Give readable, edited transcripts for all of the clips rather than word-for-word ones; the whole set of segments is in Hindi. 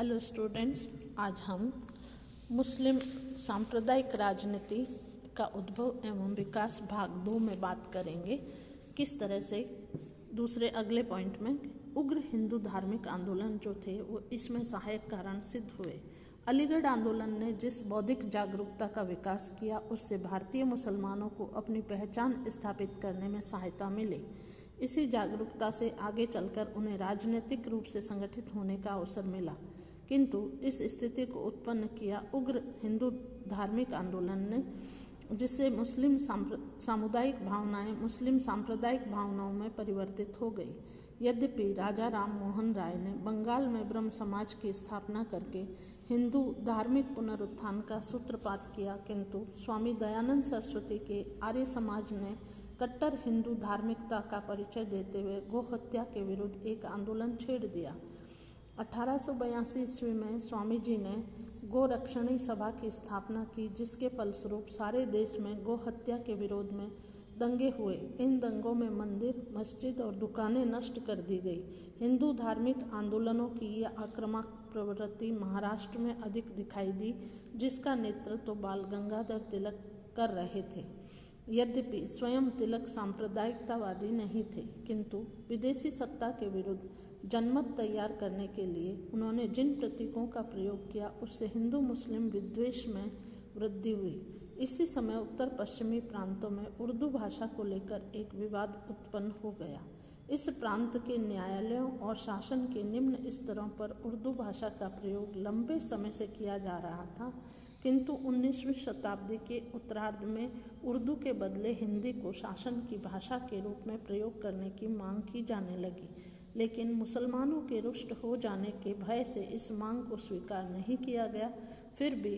हेलो स्टूडेंट्स, आज हम मुस्लिम सांप्रदायिक राजनीति का उद्भव एवं विकास भाग 2 में बात करेंगे। किस तरह से दूसरे अगले पॉइंट में उग्र हिंदू धार्मिक आंदोलन जो थे वो इसमें सहायक कारण सिद्ध हुए। अलीगढ़ आंदोलन ने जिस बौद्धिक जागरूकता का विकास किया उससे भारतीय मुसलमानों को अपनी पहचान स्थापित करने में सहायता मिली। इसी जागरूकता से आगे चलकर उन्हें राजनीतिक रूप से संगठित होने का अवसर मिला, किंतु इस स्थिति को उत्पन्न किया उग्र हिंदू धार्मिक आंदोलन ने, जिससे मुस्लिम सांप्रदायिक भावनाओं में परिवर्तित हो गई। यद्यपि राजा राम मोहन राय ने बंगाल में ब्रह्म समाज की स्थापना करके हिंदू धार्मिक पुनरुत्थान का सूत्रपात किया, किंतु स्वामी दयानंद सरस्वती के आर्य समाज ने कट्टर हिंदू धार्मिकता का परिचय देते हुए गोहत्या के विरुद्ध एक आंदोलन छेड़ दिया। 1882 ईस्वी में स्वामी जी ने गोरक्षणी सभा की स्थापना की, जिसके फलस्वरूप सारे देश में गोहत्या के विरोध में दंगे हुए। इन दंगों में मंदिर, मस्जिद और दुकानें नष्ट कर दी गई। हिंदू धार्मिक आंदोलनों की यह आक्रामक प्रवृत्ति महाराष्ट्र में अधिक दिखाई दी, जिसका नेतृत्व बाल गंगाधर तिलक कर रहे थे। यद्यपि स्वयं तिलक सांप्रदायिकतावादी नहीं थे, किंतु विदेशी सत्ता के विरुद्ध जनमत तैयार करने के लिए उन्होंने जिन प्रतीकों का प्रयोग किया उससे हिंदू मुस्लिम विद्वेष में वृद्धि हुई। इसी समय उत्तर पश्चिमी प्रांतों में उर्दू भाषा को लेकर एक विवाद उत्पन्न हो गया। इस प्रांत के न्यायालयों और शासन के निम्न स्तरों पर उर्दू भाषा का प्रयोग लंबे समय से किया जा रहा था, किंतु 19वीं शताब्दी के उत्तरार्ध में उर्दू के बदले हिंदी को शासन की भाषा के रूप में प्रयोग करने की मांग की जाने लगी। लेकिन मुसलमानों के रुष्ट हो जाने के भय से इस मांग को स्वीकार नहीं किया गया। फिर भी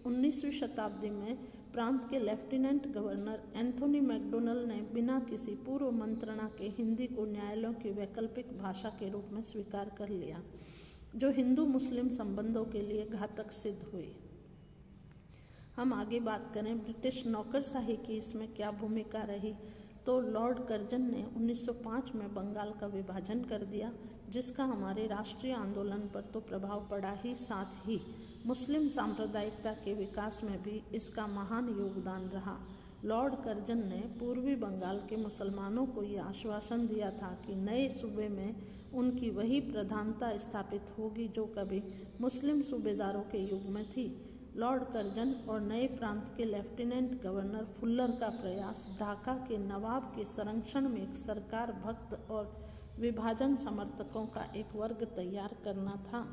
19वीं शताब्दी में प्रांत के लेफ्टिनेंट गवर्नर एंथोनी मैकडोनल ने बिना किसी पूर्व मंत्रणा के हिंदी को न्यायालयों की वैकल्पिक भाषा के रूप में स्वीकार कर लिया, जो हिंदू मुस्लिम संबंधों के लिए घातक सिद्ध हुई। हम आगे बात करें ब्रिटिश नौकरशाही की इसमें क्या भूमिका रही, तो लॉर्ड कर्जन ने 1905 में बंगाल का विभाजन कर दिया, जिसका हमारे राष्ट्रीय आंदोलन पर तो प्रभाव पड़ा ही, साथ ही मुस्लिम सांप्रदायिकता के विकास में भी इसका महान योगदान रहा। लॉर्ड कर्जन ने पूर्वी बंगाल के मुसलमानों को यह आश्वासन दिया था कि नए सूबे में उनकी वही प्रधानता स्थापित होगी जो कभी मुस्लिम सूबेदारों के युग में थी। लॉर्ड कर्जन और नए प्रांत के लेफ्टिनेंट गवर्नर फुल्लर का प्रयास ढाका के नवाब के संरक्षण में एक सरकार भक्त और विभाजन समर्थकों का एक वर्ग तैयार करना था।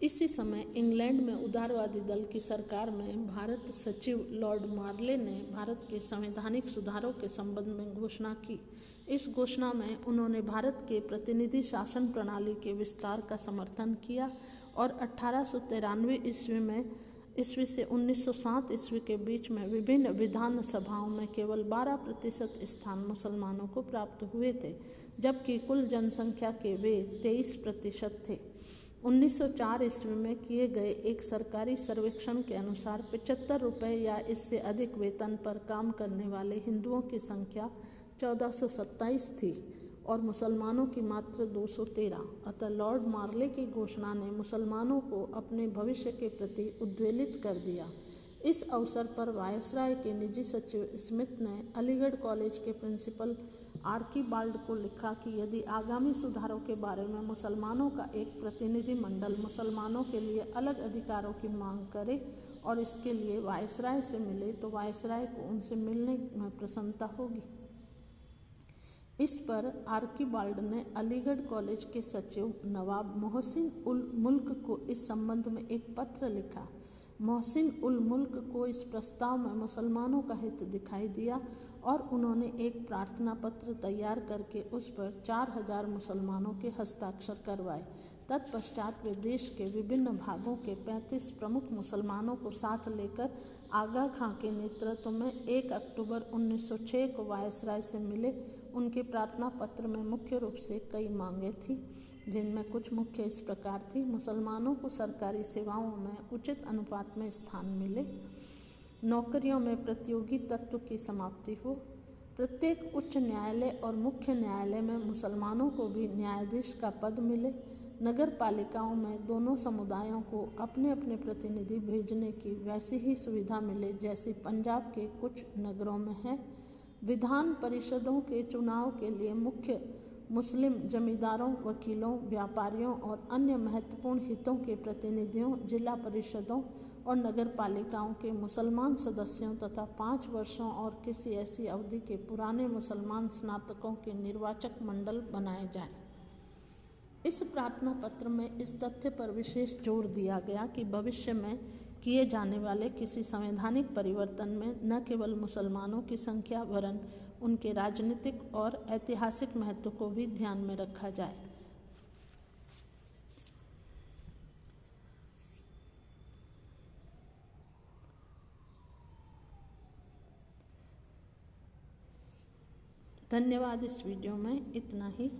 इसी समय इंग्लैंड में उदारवादी दल की सरकार में भारत सचिव लॉर्ड मार्ले ने भारत के संवैधानिक सुधारों के संबंध में घोषणा की। इस घोषणा में उन्होंने भारत के प्रतिनिधि शासन प्रणाली के विस्तार का समर्थन किया और 1893 ईस्वी से 1907 ईस्वी के बीच में विभिन्न विधान सभाओं में केवल 12% स्थान मुसलमानों को प्राप्त हुए थे, जबकि कुल जनसंख्या के वे 23% थे। 1904 ईस्वी में किए गए एक सरकारी सर्वेक्षण के अनुसार 75 रुपये या इससे अधिक वेतन पर काम करने वाले हिंदुओं की संख्या 1427 थी और मुसलमानों की मात्र 213। अतः लॉर्ड मार्ले की घोषणा ने मुसलमानों को अपने भविष्य के प्रति उद्वेलित कर दिया। इस अवसर पर वायसराय के निजी सचिव स्मिथ ने अलीगढ़ कॉलेज के प्रिंसिपल आर्कीबाल्ड को लिखा कि यदि आगामी सुधारों के बारे में मुसलमानों का एक प्रतिनिधि मंडल मुसलमानों के लिए अलग अधिकारों की मांग करे और इसके लिए वायसराय से मिले तो वायसराय को उनसे मिलने में प्रसन्नता होगी। इस पर आर्कीबाल्ड ने अलीगढ़ कॉलेज के सचिव नवाब मोहसिन उल मुल्क को इस संबंध में एक पत्र लिखा। मोहसिन उल मुल्क को इस प्रस्ताव में मुसलमानों का हित दिखाई दिया और उन्होंने एक प्रार्थना पत्र तैयार करके उस पर 4000 मुसलमानों के हस्ताक्षर करवाए। तत्पश्चात वे देश के विभिन्न भागों के 35 प्रमुख मुसलमानों को साथ लेकर आगा खां के नेतृत्व में 1 अक्टूबर 1906 को वायसराय से मिले। उनके प्रार्थना पत्र में मुख्य रूप से कई मांगें थीं, जिनमें कुछ मुख्य इस प्रकार थी: मुसलमानों को सरकारी सेवाओं में उचित अनुपात में स्थान मिले, नौकरियों में प्रतियोगी तत्व की समाप्ति हो, प्रत्येक उच्च न्यायालय और मुख्य न्यायालय में मुसलमानों को भी न्यायाधीश का पद मिले, नगर पालिकाओं में दोनों समुदायों को अपने अपने प्रतिनिधि भेजने की वैसी ही सुविधा मिले जैसी पंजाब के कुछ नगरों में है। विधान परिषदों के चुनाव के लिए मुख्य मुस्लिम जमींदारों, वकीलों, व्यापारियों और अन्य महत्वपूर्ण हितों के प्रतिनिधियों, जिला परिषदों और नगर पालिकाओं के मुसलमान सदस्यों तथा 5 वर्षों और किसी ऐसी अवधि के पुराने मुसलमान स्नातकों के निर्वाचक मंडल बनाए जाएं। इस प्रार्थना पत्र में इस तथ्य पर विशेष जोर दिया गया कि भविष्य में किए जाने वाले किसी संवैधानिक परिवर्तन में न केवल मुसलमानों की संख्या वरन उनके राजनीतिक और ऐतिहासिक महत्व को भी ध्यान में रखा जाए। धन्यवाद। इस वीडियो में इतना ही।